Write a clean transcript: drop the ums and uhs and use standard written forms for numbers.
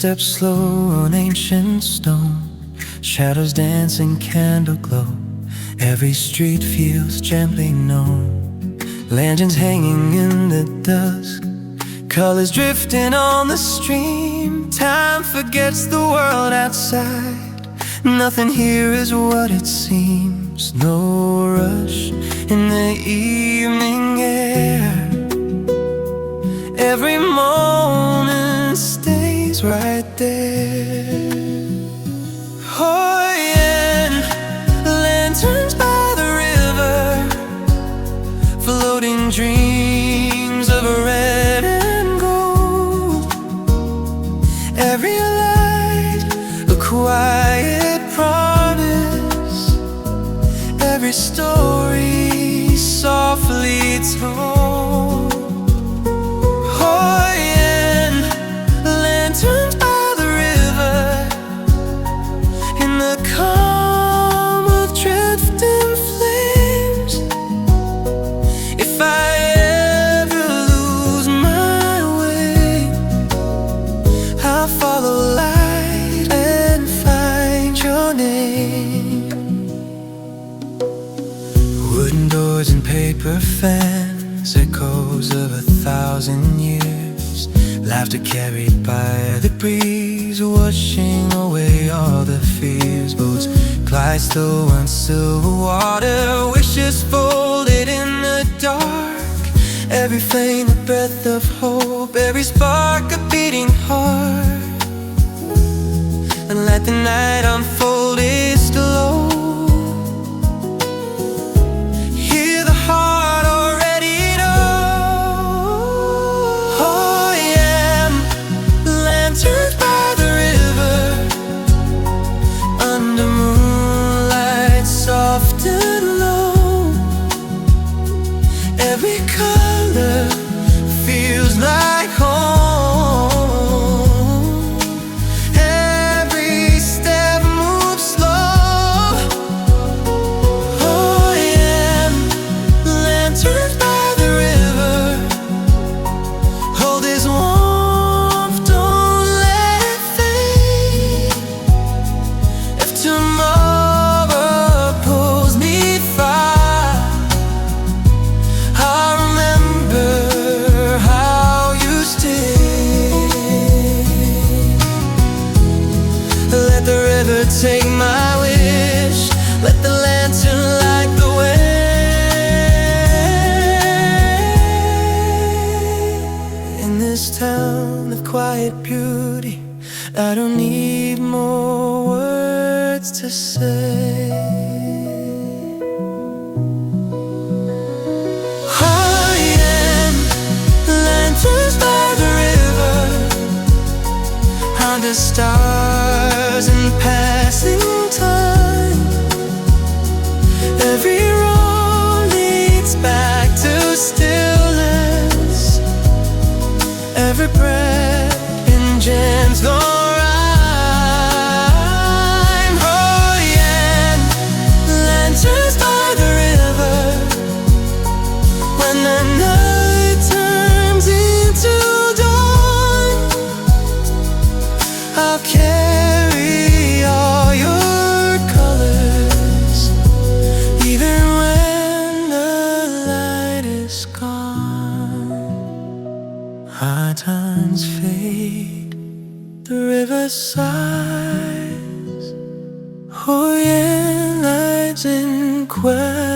Footsteps slow on ancient stone, shadows dancing, candle glow. Every street feels gently known. Lanterns hanging in the dusk, colors drifting on the stream. Time forgets the world outside. Nothing here is what it seems. No rush in the evening air. Every moment stays right there. Oh yeah, lanterns by the river, floating dreams of red and gold. Every light a quiet promise, every story softly told. Oh yeah, lanterns by the river, in the calm of drifting flames. If I ever lose my way, I'll follow light and find your name. Wooden doors and paper fans, echoes of 1,000 years. Laughter carried by the breeze, washing away all the fears. Boats glide still on silver water, wishes folded in the dark. Every flame a breath of hope, every spark a beating heart. And let the night unfold its glow. Hear the heart already know. Oh yeah, lanterns by the river, under moonlight soft and low. Every color feels like home. Every step moves slow. Oh yeah, lanterns by the river, hold this warmth, don't let it fade. If tomorrow pulls me far, I'll remember how you stayed. Let the river take my wish, let the lantern light the way. In this town of quiet beauty, I don't need more words to say. Oh yeah, lanterns by the river, under stars and passing time. Every road leads back to stillness. Every breath in gentle rhyme. Oh yeah, lanterns by the river, when the night turns into dawn, I'll carry all your colors, even when the light is gone. Our times fade, the river sighs. Oh yeah, lives in quiet.